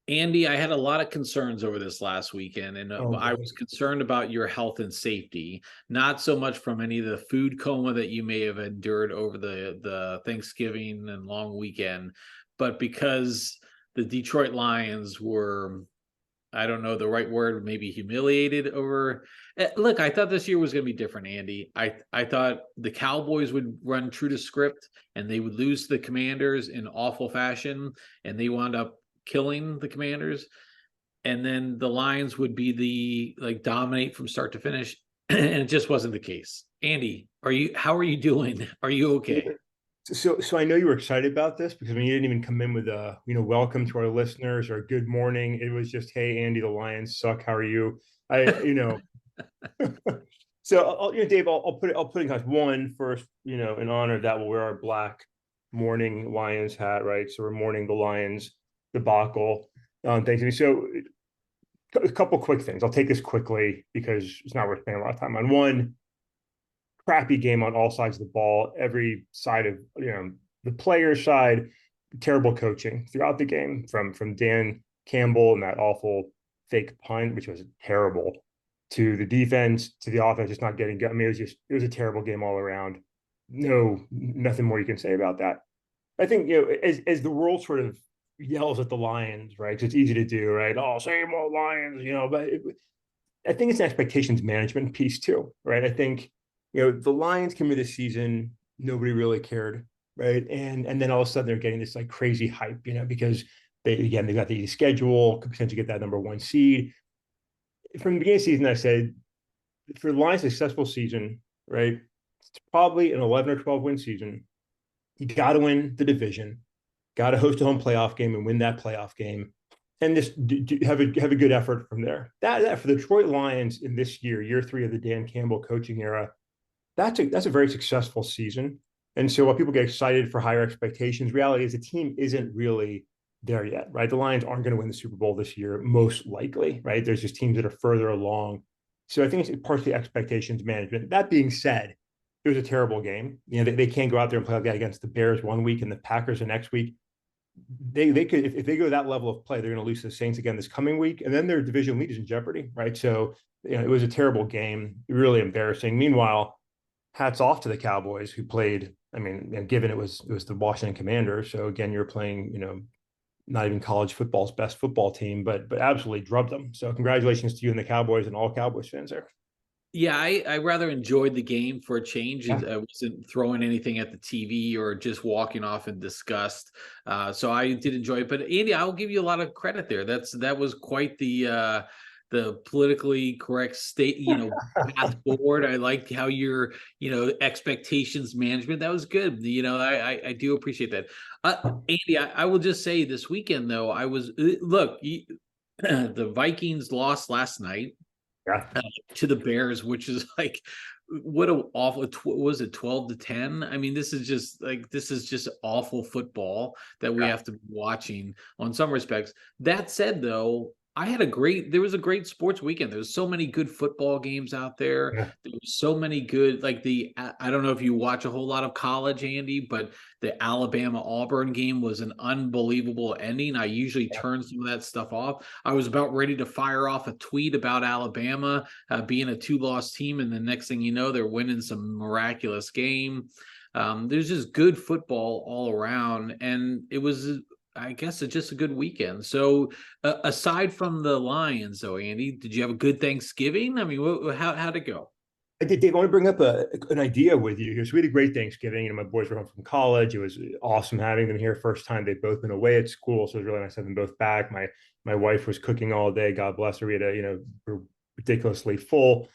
Andy, I had a lot of concerns over this last weekend, and Oh I boy. was concerned about your health and safety, not so much from any of the food coma that you may have endured over the Thanksgiving and long weekend, but because the Detroit Lions were, I don't know the right word, maybe humiliated over. Look, I thought this year was going to be different, Andy. I thought the Cowboys would run true to script and they would lose to the Commanders in awful fashion, and they wound up killing the Commanders. And then the Lions would be the like dominate from start to finish, and it just wasn't the case. Andy, are you? How are you doing? Are you okay? So I know you were excited about this because when you didn't even come in with a, welcome to our listeners or good morning. It was just, hey, Andy, the Lions suck. How are you? I, you know, so Dave, I'll put in context. One, first, in honor of that, we'll wear our black mourning Lions hat, right? So we're mourning the Lions debacle on Thanksgiving. So a couple quick things. I'll take this quickly because it's not worth spending a lot of time on. One, crappy game on all sides of the ball. Every side of the player side, terrible coaching throughout the game from Dan Campbell and that awful fake punt, which was terrible, to the defense, to the offense, just not getting good. I mean, it was a terrible game all around. No, nothing more you can say about that. I think as the world sort of yells at the Lions, right? 'Cause it's easy to do, right? Oh, same old Lions, but I think it's an expectations management piece too, right? I think the Lions came into this season, nobody really cared, right? And then all of a sudden they're getting this like crazy hype, because they got the easy schedule, could potentially get that number one seed. From the beginning of the season, I said for the Lions' successful season, right? It's probably an 11 or 12 win season. You got to win the division, got to host a home playoff game and win that playoff game, and just have a good effort from there. That for the Detroit Lions in this year 3 of the Dan Campbell coaching era, that's a very successful season. And so while people get excited for higher expectations, reality is the team isn't really there yet, right? The Lions aren't going to win the Super Bowl this year, most likely, right? There's just teams that are further along. So I think it's partially expectations management. That being said, it was a terrible game. They can't go out there and play like that against the Bears one week and the Packers the next week. They could, if they go to that level of play, they're going to lose to the Saints again this coming week, and then their division lead is in jeopardy, right? So it was a terrible game, really embarrassing. Meanwhile, hats off to the Cowboys who played. I mean, given it was the Washington Commanders, so again, you're playing, not even college football's best football team, but absolutely drubbed them. So congratulations to you and the Cowboys and all Cowboys fans there. Yeah, I rather enjoyed the game for a change. Yeah. I wasn't throwing anything at the TV or just walking off in disgust. So I did enjoy it. But Andy, I'll give you a lot of credit there. That was quite the politically correct state, path forward. I liked how your, expectations management. That was good. I do appreciate that. Andy, I will just say this weekend though, I was look, the Vikings lost last night Yeah. to the Bears, which is like what a awful was it 12-10? I mean, this is just awful football that we Yeah. have to be watching on some respects. That said, though, there was a great sports weekend. There was so many good football games out there. Yeah. There was so many good, like I don't know if you watch a whole lot of college, Andy, but the Alabama Auburn game was an unbelievable ending. I usually turn some of that stuff off. I was about ready to fire off a tweet about Alabama being a two-loss team, and the next thing you know, they're winning some miraculous game. There's just good football all around, and it was, I guess, just a good weekend. So, aside from the Lions, though, Andy, did you have a good Thanksgiving? I mean, how'd it go? I did, Dave. I want to bring up an idea with you here. So we had a great Thanksgiving. My boys were home from college. It was awesome having them here. First time they've both been away at school, so it was really nice having them both back. My wife was cooking all day. God bless her. We had we're ridiculously full.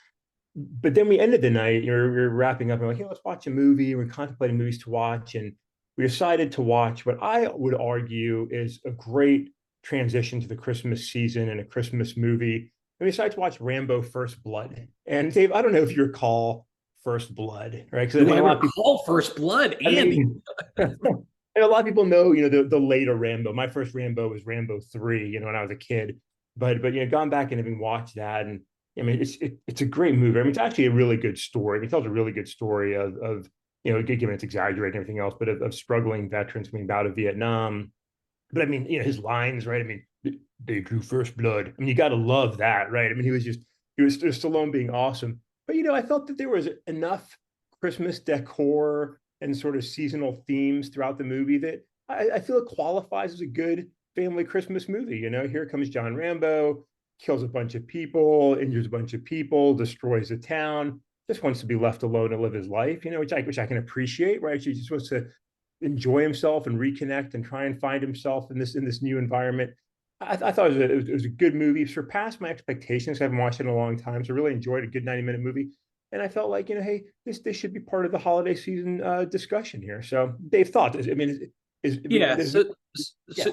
But then we ended the night. We were wrapping up. And we're like, hey, let's watch a movie. We're contemplating movies to watch, and we decided to watch what I would argue is a great transition to the Christmas season and a Christmas movie. And we decided to watch Rambo: First Blood. And Dave, I don't know if you recall First Blood, right? Because I Do think I a lot of people. recall First Blood, I Andy? mean, and a lot of people know, the later Rambo. My first Rambo was Rambo 3, when I was a kid. But gone back and having watched that, and I mean, it's a great movie. I mean, it's actually a really good story. I mean, it tells a really good story of given it's exaggerating and everything else, but of struggling veterans coming out of Vietnam. But I mean, his lines, right? I mean, they drew first blood. I mean, you got to love that, right? I mean, he was Stallone being awesome. But I felt that there was enough Christmas decor and sort of seasonal themes throughout the movie that I feel it qualifies as a good family Christmas movie. Here comes John Rambo, kills a bunch of people, injures a bunch of people, destroys a town, just wants to be left alone and live his life, which I can appreciate, right? He just wants to enjoy himself and reconnect and try and find himself in this new environment. I thought it was a good movie, surpassed my expectations. I haven't watched it in a long time, so I really enjoyed a good 90-minute movie. And I felt like, hey, this should be part of the holiday season discussion here. So, Dave, thought this. I mean, Yeah. yeah,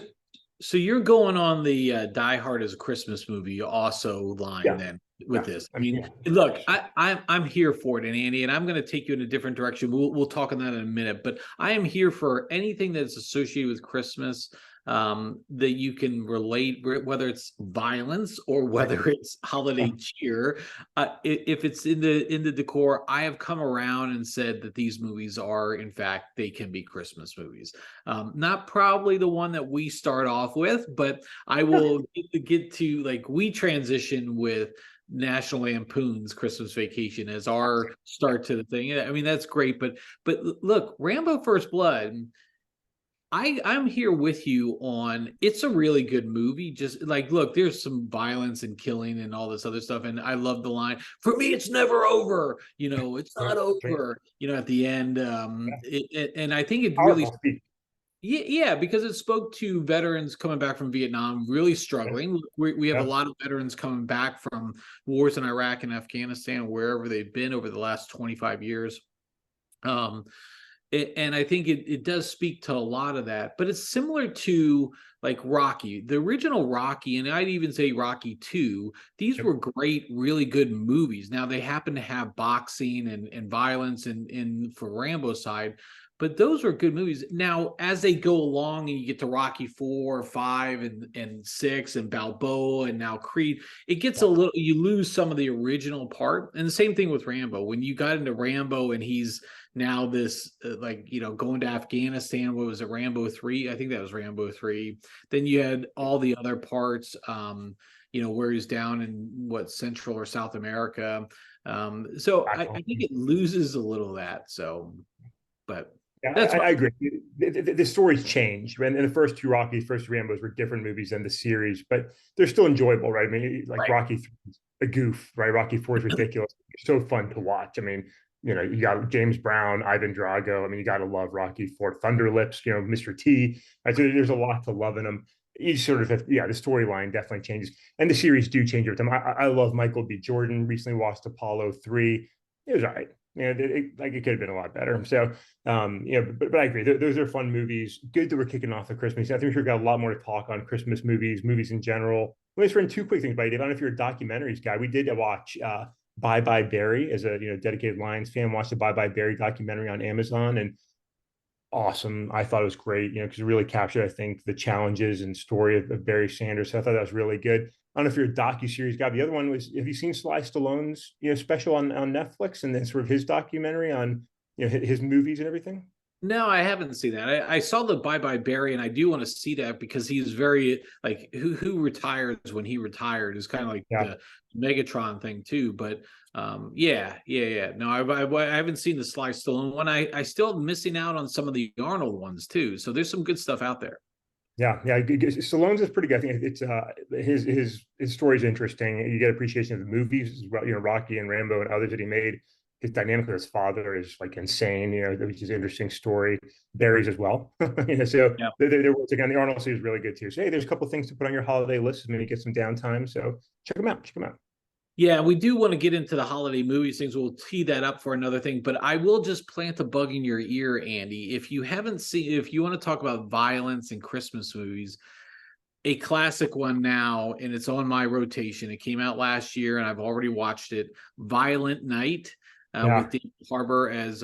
So you're going on the Die Hard as a Christmas movie also line yeah, then with yeah. this. I I mean, mean, yeah, look, I'm here for it, and Andy, and I'm going to take you in a different direction. We'll talk on that in a minute, but I am here for anything that's associated with Christmas, that you can relate, whether it's violence or right. whether it's holiday cheer. If it's in the decor, I have come around and said that these movies are, in fact, they can be Christmas movies. Not probably the one that we start off with, but I will get to, like, we transition with National Lampoon's Christmas Vacation as our start to the thing. I mean, that's great, but look, Rambo First Blood, I'm here with you on, it's a really good movie. Just like, look, there's some violence and killing and all this other stuff, and I love the line, "For me it's never over, it's not Right, right. over," at the end. Yeah. And I think it really, Powerful speech. yeah, because it spoke to veterans coming back from Vietnam, really Right. struggling. We have a Yeah. lot of veterans coming back from wars in Iraq and Afghanistan, wherever they've been over the last 25 years. Um, and I think it does speak to a lot of that, but it's similar to, like, Rocky, the original Rocky, and I'd even say Rocky 2. These Yep. were great, really good movies. Now they happen to have boxing and violence in for Rambo's side, but those were good movies. Now, as they go along and you get to Rocky 4, 5, and 6, and Balboa, and now Creed, it gets a Yeah. little, you lose some of the original part. And the same thing with Rambo. When you got into Rambo and he's now this, like, going to Afghanistan, what was it, Rambo 3? I think that was Rambo 3. Then you had all the other parts, where he's down in what, Central or South America. So Back I home. think it loses a little of that. So, but Yeah, that's I agree. The stories changed, and the first two Rockies, first two Rambos were different movies than the series, but they're still enjoyable, right? I mean, like right. Rocky 3 is a goof, right? Rocky 4 is ridiculous. It's so fun to watch. I mean, you got James Brown, Ivan Drago. I mean, you got to love Rocky 4, Thunder Lips, Mr. T. Right? So there's a lot to love in them. Each sort of, yeah, the storyline definitely changes, and the series do change over time. I love Michael B. Jordan. Recently watched Apollo 3. It was all right. It could have been a lot better. So, but I agree. Those are fun movies. Good that we're kicking off the Christmas. I think we've got a lot more to talk on Christmas movies in general. Let me just run two quick things by you, Dave. I don't know if you're a documentaries guy. We did watch Bye Bye Barry as a dedicated Lions fan. Watched the Bye Bye Barry documentary on Amazon, and awesome. I thought it was great, because it really captured, I think, the challenges and story of Barry Sanders. So I thought that was really good. I don't know if you're a docu-series guy. The other one was, have you seen Sly Stallone's special on Netflix, and then sort of his documentary on his movies and everything? No, I haven't seen that. I saw the Bye Bye Barry, and I do want to see that because he's very, like, who retires when he retired is kind of like Yeah. the Megatron thing too. But yeah. No, I haven't seen the Sly Stallone one. I still missing out on some of the Arnold ones too. So there's some good stuff out there. Yeah, yeah. Stallone's is pretty good. I think it's his story is interesting. You get appreciation of the movies, Rocky and Rambo and others that he made. His dynamic with his father is like insane. Which is an interesting story. Barry's as well. So Yeah. they're again, the Arnold series is really good too. So hey, there's a couple of things to put on your holiday list. Maybe get some downtime. So check them out. Check them out. Yeah, we do want to get into the holiday movies things. We'll tee that up for another thing, but I will just plant a bug in your ear, Andy. If you haven't seen, if you want to talk about violence and Christmas movies, a classic one now, and it's on my rotation. It came out last year, and I've already watched it. Violent Night, Yeah, with David Harbour as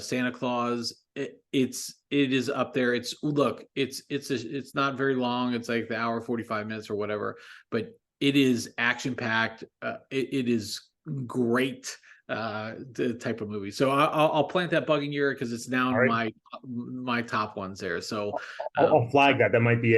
Santa Claus. It is up there. It's not very long. It's like the hour 45 minutes or whatever, but it is action packed. It is great. type of movie. So I'll plant that bug in your ear because it's now All right. my top ones there. So I'll flag that. That might be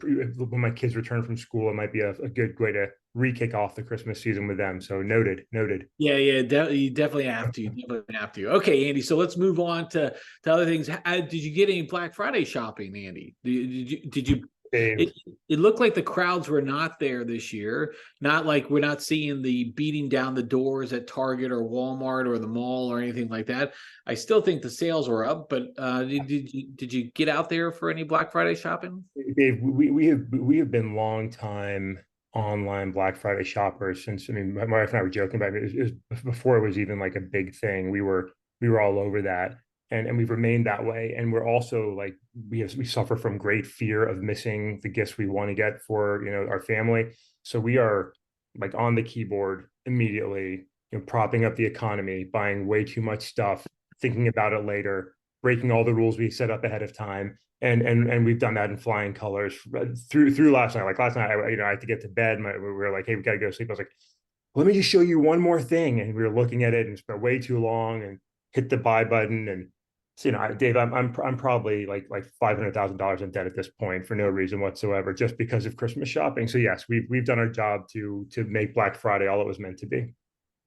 when my kids return from school, it might be a good way to re-kick off the Christmas season with them. So noted, noted. yeah, you definitely have to. You definitely have to. Okay, Andy. So let's move on to other things. Did you get any Black Friday shopping, Andy? Did you? Dave, It looked like the crowds were not there this year. Not like we're not seeing the beating down the doors at Target or Walmart or the mall or anything like that. I still think the sales were up, but did you get out there for any Black Friday shopping? Dave, we have been long time online Black Friday shoppers since. I mean, my wife and I were joking about it. It was before it was even like a big thing. We were all over that, and we've remained that way. And we're also like we suffer from great fear of missing the gifts we want to get for our family. So we are like on the keyboard immediately, propping up the economy, buying way too much stuff, thinking about it later, breaking all the rules we set up ahead of time, and we've done that in flying colors through last night. Like last night, I had to get to bed. We were like, "Hey, we got to go to sleep." I was like, "Let me just show you one more thing," and we were looking at it and spent way too long and hit the buy button. And so, Dave, I'm probably like $500,000 in debt at this point for no reason whatsoever, just because of Christmas shopping. So yes, we've done our job to make Black Friday all it was meant to be.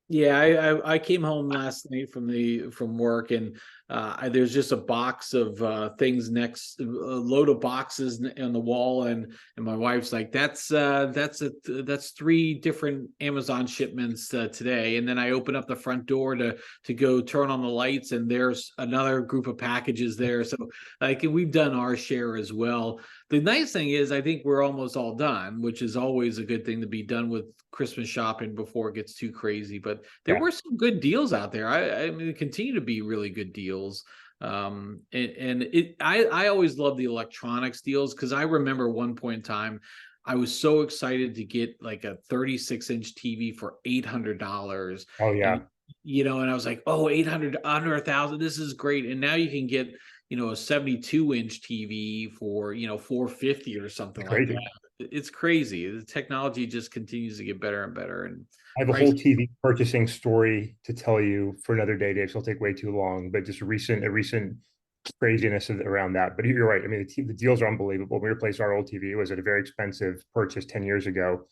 Yeah, I came home last night from work, and there's just a box of things next, a load of boxes on the wall, and my wife's like, that's three different Amazon shipments today. And then I open up the front door to go turn on the lights, and there's another group of packages there. So like we've done our share as well. The nice thing is, I think we're almost all done, which is always a good thing to be done with Christmas shopping before it gets too crazy. But there Yeah. were some good deals out there. I mean, continue to be really good deals. I always love the electronics deals because I remember one point in time, I was so excited to get like a 36-inch TV for $800. Oh And yeah. and I was like, oh, 800 under 1,000. This is great. And now you can get a 72-inch TV for 450 or something It's like that. crazy. It's crazy. The technology just continues to get better and better, and I have a whole prices. TV purchasing story to tell you for another day, Dave. So it'll take way too long, but just a recent craziness around that. But you're right. I mean, the deals are unbelievable. We replaced our old TV. It was at a very expensive purchase 10 years ago.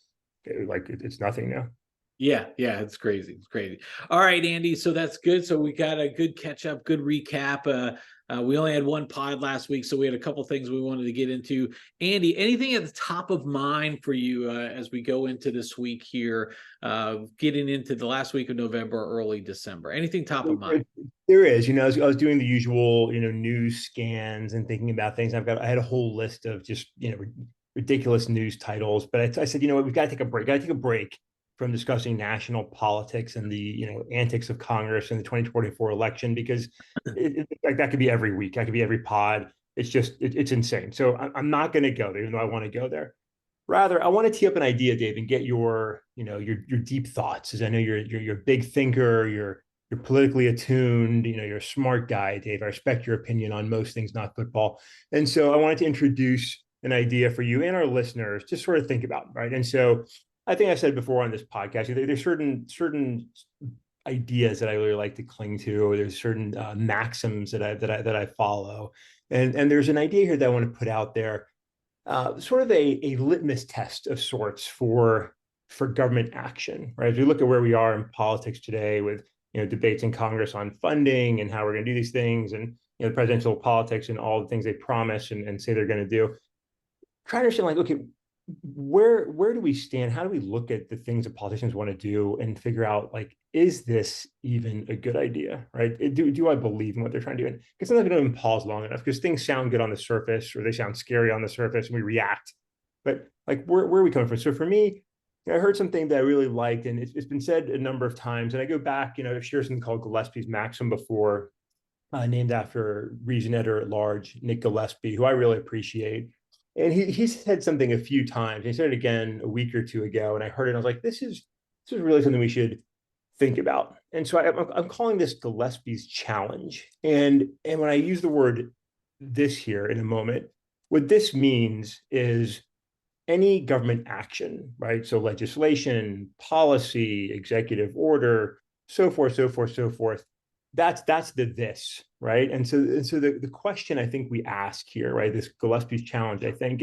It's nothing now. Yeah, it's crazy. It's crazy. All right, Andy. So that's good. So we got a good catch up, good recap. We only had one pod last week, so we had a couple things we wanted to get into. Andy, anything at the top of mind for you as we go into this week here, getting into the last week of November, early December? Anything top of mind? There is, I was doing the usual, news scans and thinking about things. I had a whole list of just, ridiculous news titles, but I said, what, we've got to take a break. Got to take a break from discussing national politics and the, antics of Congress and the 2024 election, because like that could be every week. That could be every pod. It's just, it's insane. So I'm not going to go there, even though I want to go there. Rather, I want to tee up an idea, Dave, and get your deep thoughts. As I know you're a big thinker, you're politically attuned, you're a smart guy, Dave. I respect your opinion on most things, not football. And so I wanted to introduce an idea for you and our listeners to sort of think about, right? And so I think I said before on this podcast, there's certain ideas that I really like to cling to. There's certain maxims that I follow, and there's an idea here that I want to put out there, sort of a litmus test of sorts for government action, right? As we look at where we are in politics today, with debates in Congress on funding and how we're going to do these things, and presidential politics and all the things they promise and say they're going to do, try to understand, like, okay, where do we stand? How do we look at the things that politicians want to do and figure out, like, is this even a good idea, right? Do I believe in what they're trying to do? Because sometimes we don't even pause long enough because things sound good on the surface or they sound scary on the surface and we react. But like, where are we coming from? So for me, I heard something that I really liked, and it's been said a number of times. And I go back, I've shared something called Gillespie's maxim before, named after Regent Editor at Large, Nick Gillespie, who I really appreciate. And he said something a few times. He said it again a week or two ago, and I heard it. And I was like, this is really something we should think about. And so I'm calling this Gillespie's challenge. And when I use the word this here in a moment, what this means is any government action, right? So legislation, policy, executive order, so forth, so forth, so forth. That's the this, right? And so the question I think we ask here, right? This Gillespie's challenge, I think,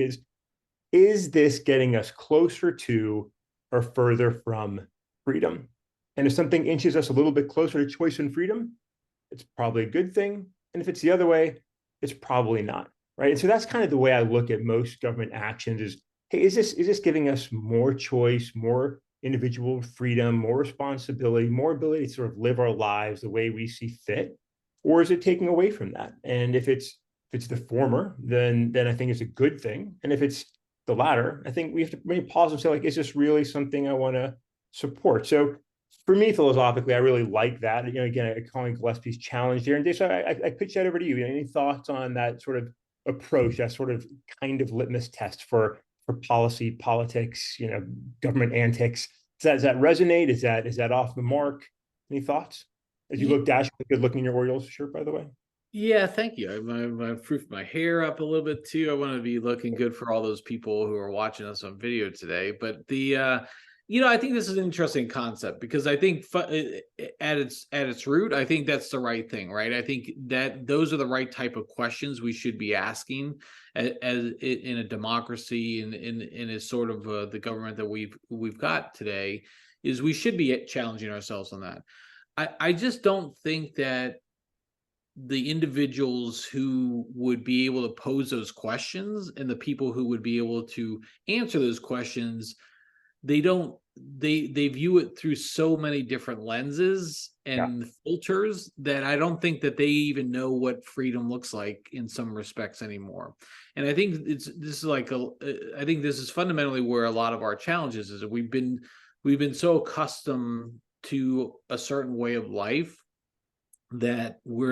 is this getting us closer to or further from freedom? And if something inches us a little bit closer to choice and freedom, it's probably a good thing. And if it's the other way, it's probably not. Right. And so that's kind of the way I look at most government actions is, hey, is this giving us more choice, more individual freedom, more responsibility, more ability to sort of live our lives the way we see fit? Or is it taking away from that? And if it's the former, then I think it's a good thing. And if it's the latter, I think we have to maybe pause and say, like, is this really something I want to support? So for me, philosophically, I really like that. Again, I calling Gillespie's challenge here. And Dave, so I pitch that over to you. Any thoughts on that sort of approach, that sort of kind of litmus test for policy, politics, government antics? Does that resonate? Is that off the mark? Any thoughts? As you look, Dash, good looking in your Orioles shirt, by the way. Yeah, thank you. I've proofed my hair up a little bit too. I want to be looking good for all those people who are watching us on video today. But I think this is an interesting concept because I think at its root, I think that's the right thing, right? I think that those are the right type of questions we should be asking as in a democracy and in a sort of the government that we've got today. Is we should be challenging ourselves on that. I just don't think that the individuals who would be able to pose those questions and the people who would be able to answer those questions, they view it through so many different lenses Yeah. and filters that I don't think that they even know what freedom looks like in some respects anymore. And I think I think this is fundamentally where a lot of our challenges is that we've been so accustomed to a certain way of life that we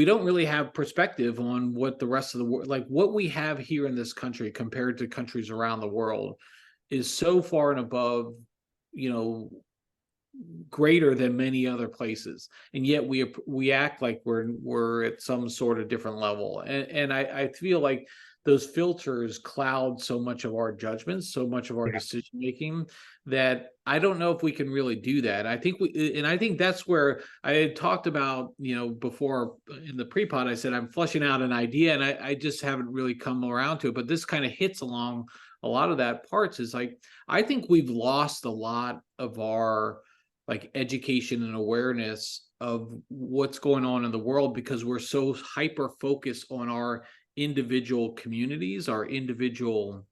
don't really have perspective on what the rest of the world, like what we have here in this country compared to countries around the world, is so far and above, you know, greater than many other places, and yet we act like we're at some sort of different level, and I feel like those filters cloud so much of our judgments, so much of our Yeah. decision making, that I don't know if we can really do that. I think that's where I had talked about, before in the pre-pod, I said I'm fleshing out an idea and I just haven't really come around to it, but this kind of hits along a lot of that parts. Is like, I think we've lost a lot of our like education and awareness of what's going on in the world because we're so hyper focused on our individual communities, our individual,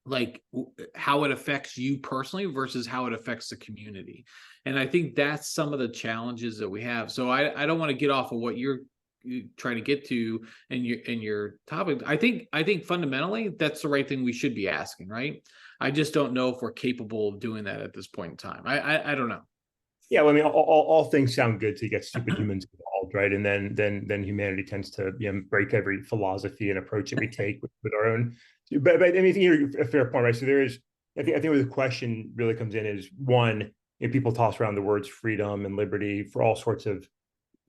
like how it affects you personally versus how it affects the community. And I think that's some of the challenges that we have. So I don't want to get off of what you're trying to get to in your topic. I think fundamentally that's the right thing we should be asking, right? I just don't know if we're capable of doing that at this point in time. I don't know. Yeah, well, I mean, all things sound good to get stupid humans involved, right? And then humanity tends to break every philosophy and approach that we take with our own. But I mean, you're a fair point, right? So there is, I think where the question really comes in is one, people toss around the words freedom and liberty for all sorts of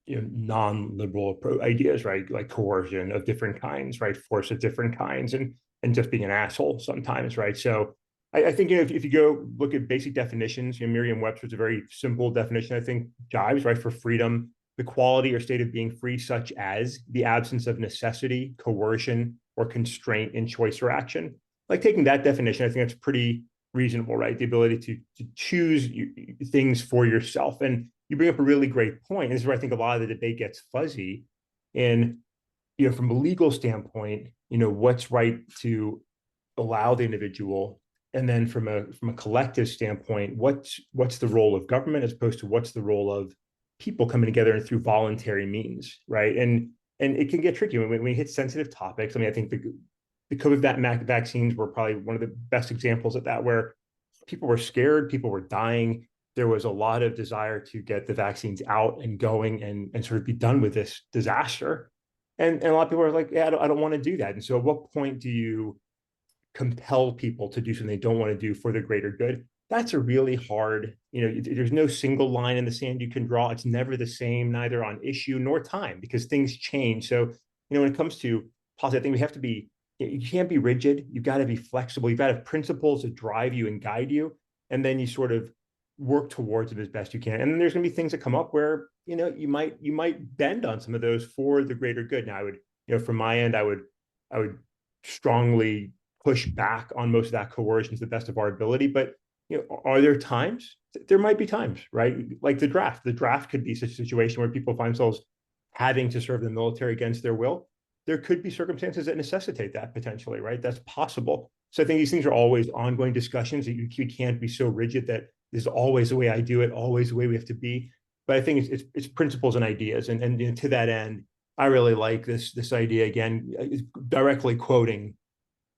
non-liberal ideas, right? Like coercion of different kinds, right? Force of different kinds, and just being an asshole sometimes, right? So I think if you go look at basic definitions, Merriam-Webster's a very simple definition, I think jives, right? For freedom, the quality or state of being free, such as the absence of necessity, coercion, or constraint in choice or action. Like taking that definition, I think that's pretty reasonable, right? The ability to choose things for yourself. And you bring up a really great point. This is where I think a lot of the debate gets fuzzy. And from a legal standpoint, what's right to allow the individual, and then from a collective standpoint, what's the role of government as opposed to what's the role of people coming together and through voluntary means, right? And it can get tricky when we hit sensitive topics. I mean, I think the COVID vaccines were probably one of the best examples of that, where people were scared, people were dying. There was a lot of desire to get the vaccines out and going and sort of be done with this disaster. And a lot of people are like, yeah, I don't want to do that. And so at what point do you compel people to do something they don't want to do for the greater good? That's a really hard, there's no single line in the sand you can draw. It's never the same, neither on issue nor time, because things change. So, when it comes to policy, I think we have to be, you can't be rigid. You've got to be flexible. You've got to have principles that drive you and guide you. And then you sort of work towards them as best you can. And then there's going to be things that come up where, you might bend on some of those for the greater good. Now, I would, from my end, I would strongly push back on most of that coercion to the best of our ability. But, are there times? There might be times, right? Like the draft. The draft could be such a situation where people find themselves having to serve the military against their will. There could be circumstances that necessitate that potentially, right? That's possible. So I think these things are always ongoing discussions. You can't be so rigid that this is always the way I do it, always the way we have to be. But I think it's principles and ideas, and to that end, I really like this idea again, directly quoting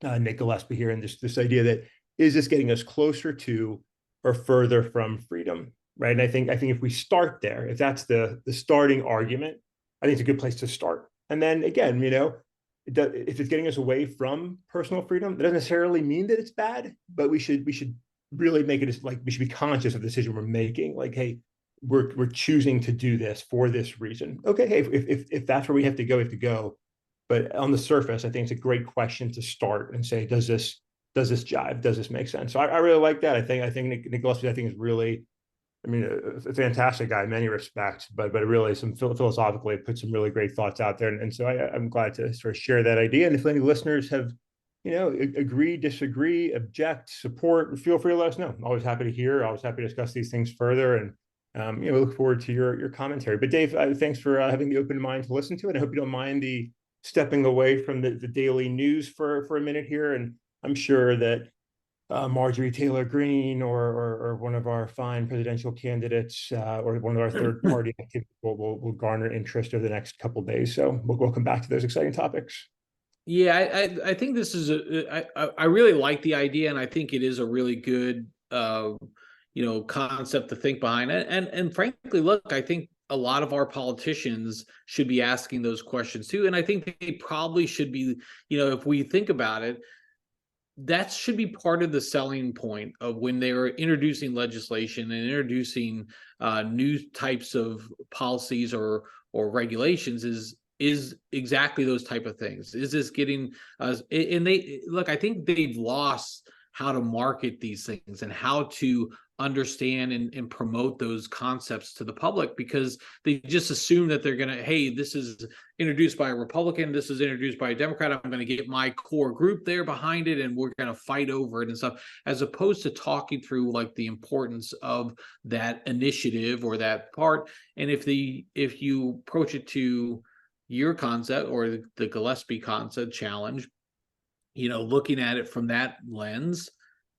Nick Gillespie here, and this idea that is this getting us closer to or further from freedom, right? And I think if we start there, if that's the starting argument, I think it's a good place to start. And then again, if it's getting us away from personal freedom, that doesn't necessarily mean that it's bad, but we should really make it as like we should be conscious of the decision we're making. Like, hey, we're choosing to do this for this reason. Okay, hey, if that's where we have to go, we have to go. But on the surface, I think it's a great question to start and say, does this jive? Does this make sense? So I really like that. I think Nick Gillespie, I think, is really, I mean, a fantastic guy in many respects, but really some philosophically put some really great thoughts out there. And so I'm glad to sort of share that idea. And if any listeners have, agree, disagree, object, support, feel free to let us know. I'm always happy to hear. Always happy to discuss these things further. And look forward to your commentary. But Dave, thanks for having the open mind to listen to it. I hope you don't mind the stepping away from the daily news for a minute here. And I'm sure that Marjorie Taylor Greene or one of our fine presidential candidates or one of our third party activities will garner interest over the next couple of days. So we'll come back to those exciting topics. Yeah, I think this is I really like the idea, and I think it is a really good concept to think behind it. And frankly, look, I think a lot of our politicians should be asking those questions too. And I think they probably should be, if we think about it, that should be part of the selling point of when they're introducing legislation and introducing new types of policies or regulations is exactly those type of things. Is this getting us? And they look, I think they've lost how to market these things and how to understand and promote those concepts to the public, because they just assume that they're going to, hey, this is introduced by a Republican, this is introduced by a Democrat, I'm going to get my core group there behind it and we're going to fight over it and stuff, as opposed to talking through like the importance of that initiative or that part. And if you approach it to your concept or the Gillespie concept challenge, looking at it from that lens,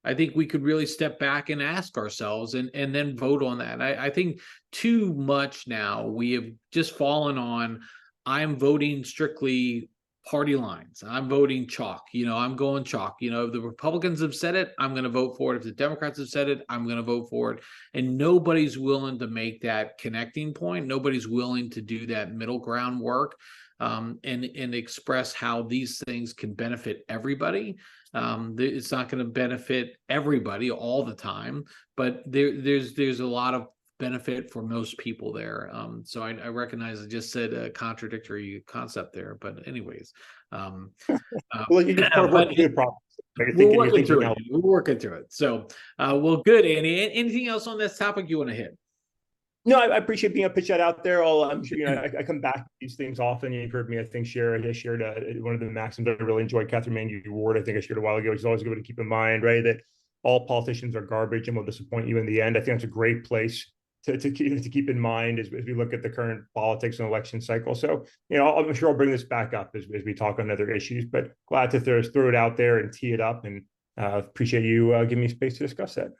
I think we could really step back and ask ourselves and then vote on that. I think too much now we have just fallen on, I'm voting strictly party lines. I'm voting chalk. I'm going chalk. If the Republicans have said it, I'm going to vote for it. If the Democrats have said it, I'm going to vote for it. And nobody's willing to make that connecting point. Nobody's willing to do that middle ground work and express how these things can benefit everybody. It's not going to benefit everybody all the time, but there's a lot of benefit for most people there. So I recognize I just said a contradictory concept there, but anyways, Well, you just part working through the problem. we're working through it. We're working through it. So, well, good, Andy. Anything else on this topic you want to hit? No, I appreciate being able to pitch that out there. I'm sure, I come back to these things often. You've heard me, I think, I shared one of the maxims I really enjoyed, Catherine Mangu Ward, I think I shared a while ago, which is always good to keep in mind, right? That all politicians are garbage and will disappoint you in the end. I think that's a great place to keep in mind as we look at the current politics and election cycle. So, I'm sure I'll bring this back up as we talk on other issues, but glad to throw it out there and tee it up, and appreciate you giving me space to discuss that.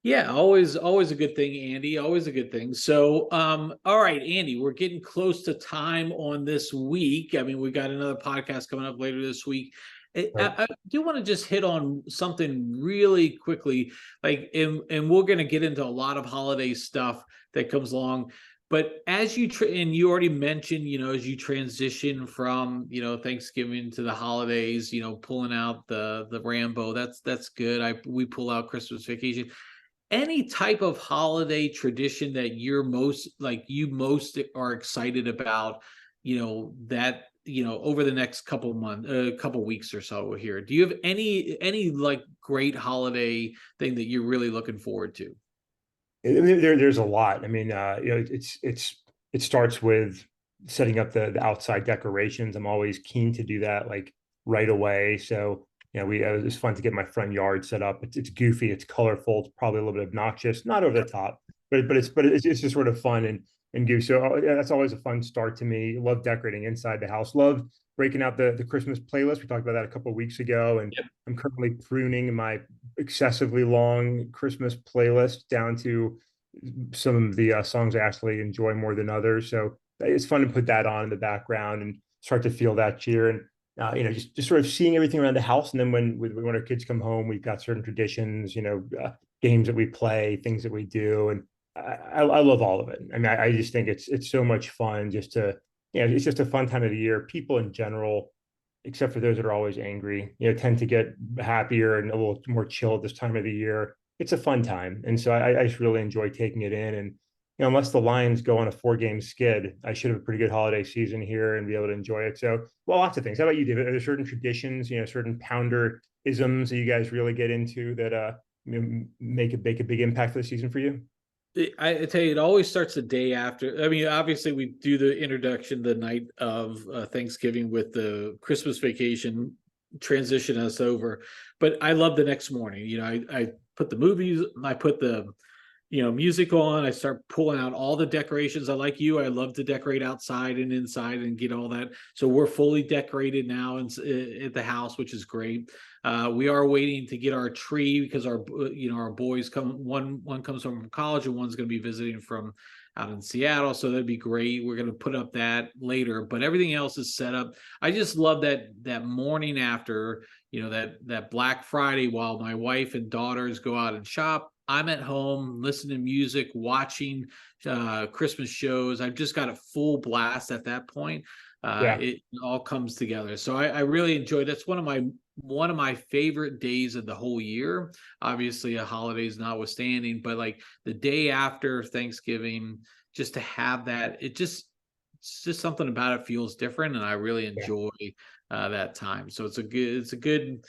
Yeah, always a good thing, Andy. Always a good thing. So, all right, Andy, we're getting close to time on this week. I mean, we got another podcast coming up later this week. Right. I do want to just hit on something really quickly, and we're going to get into a lot of holiday stuff that comes along. But as you and you already mentioned, as you transition from Thanksgiving to the holidays, pulling out the Rambo, that's good. We pull out Christmas Vacation. Any type of holiday tradition that you're most are excited about, that over the next couple weeks or so here? Do you have any like great holiday thing that you're really looking forward to? There's a lot. I mean, it starts with setting up the outside decorations. I'm always keen to do that like right away. So, it's fun to get my front yard set up. It's goofy, it's colorful, it's probably a little bit obnoxious, not over the top, but it's just sort of fun and goofy. So yeah, that's always a fun start to me. Love decorating inside the house. Love breaking out the Christmas playlist. We talked about that a couple of weeks ago, and I'm currently pruning my excessively long Christmas playlist down to some of the songs I actually enjoy more than others. So it's fun to put that on in the background and start to feel that cheer. And just sort of seeing everything around the house. And then when our kids come home, we've got certain traditions, games that we play, things that we do, and I love all of it. I mean, I just think it's so much fun just to, it's just a fun time of the year. People in general, except for those that are always angry, tend to get happier and a little more chill at this time of the year. It's a fun time, and so I just really enjoy taking it in. And unless the Lions go on a 4-game skid, I should have a pretty good holiday season here and be able to enjoy it. So, well, lots of things. How about you, David? Are there certain traditions, certain pounder isms that you guys really get into that make a big impact for the season for you? I tell you, it always starts the day after. I mean, obviously, we do the introduction the night of Thanksgiving with the Christmas vacation transition us over. But I love the next morning. I put the movies, I put the music on. I start pulling out all the decorations. I like you. I love to decorate outside and inside and get all that. So we're fully decorated now at the house, which is great. We are waiting to get our tree because our boys come. One comes from college and one's going to be visiting from out in Seattle. So that'd be great. We're going to put up that later, but everything else is set up. I just love that morning after, that Black Friday while my wife and daughters go out and shop. I'm at home listening to music, watching Christmas shows. I've just got a full blast at that point. Yeah. It all comes together. So I really enjoyed it. It's one of my favorite days of the whole year. Obviously, a holidays notwithstanding, but like the day after Thanksgiving, just to have that, it's just something about it feels different, and I really Yeah. enjoy that time. So it's a good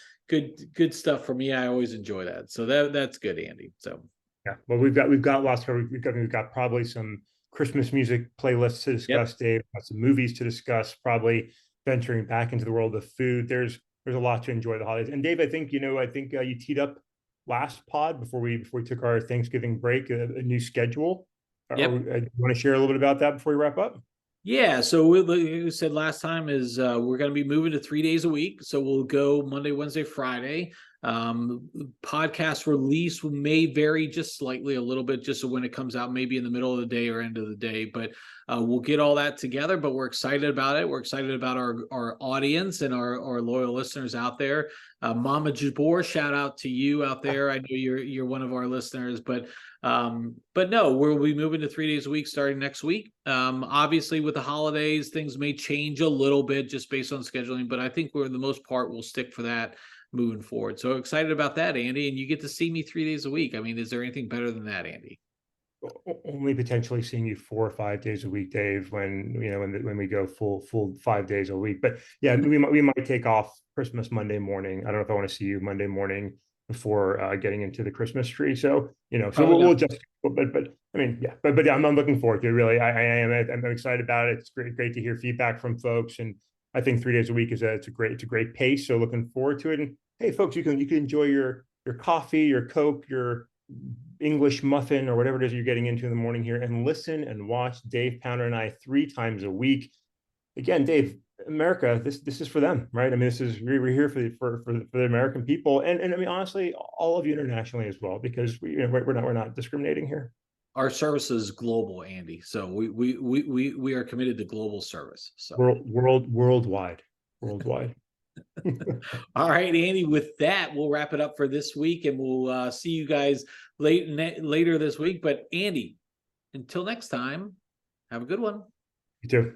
stuff for me. I always enjoy that. So that's good, Andy. So Yeah. Well, we've got lots of we've got probably some Christmas music playlists to yep, discuss, Dave. Got some movies to discuss, probably venturing back into the world of food. There's a lot to enjoy the holidays. And Dave, I think you teed up last pod before we took our Thanksgiving break a new schedule. yep. You want to share a little bit about that before we wrap up? Yeah, so like we said last time is we're going to be moving to 3 days a week. So we'll go Monday, Wednesday, Friday. Podcast release may vary just slightly a little bit, just so when it comes out, maybe in the middle of the day or end of the day. But we'll get all that together. But we're excited about it. We're excited about our audience and our loyal listeners out there. Mama Jabor, shout out to you out there. I know you're one of our listeners, but no, we'll be moving to 3 days a week starting next week. Obviously, with the holidays, things may change a little bit just based on scheduling, but I think for the most part, we'll stick for that moving forward. So excited about that, Andy. And you get to see me 3 days a week. I mean, is there anything better than that, Andy? Only potentially seeing you 4 or 5 days a week, Dave, when we go full 5 days a week. But yeah, we might take off Christmas Monday morning. I don't know if I want to see you Monday morning before getting into the Christmas tree. So so Probably we'll not. just. But I mean, yeah, but yeah, I'm looking forward to it. Really, I am. I'm excited about it. It's great to hear feedback from folks, and I think 3 days a week it's a great pace. So looking forward to it. And hey, folks, you can enjoy your coffee, your Coke, your English muffin, or whatever it is you're getting into in the morning here, and listen and watch Dave Pounder and I 3 times a week. Again, Dave, America, this is for them, right? I mean, we're here for the American people, and I mean, honestly, all of you internationally as well, because we're not discriminating here. Our service is global, Andy. So we are committed to global service. So Worldwide. all right, Andy. With that, we'll wrap it up for this week, and we'll see you guys later this week. But Andy, until next time, have a good one. You too.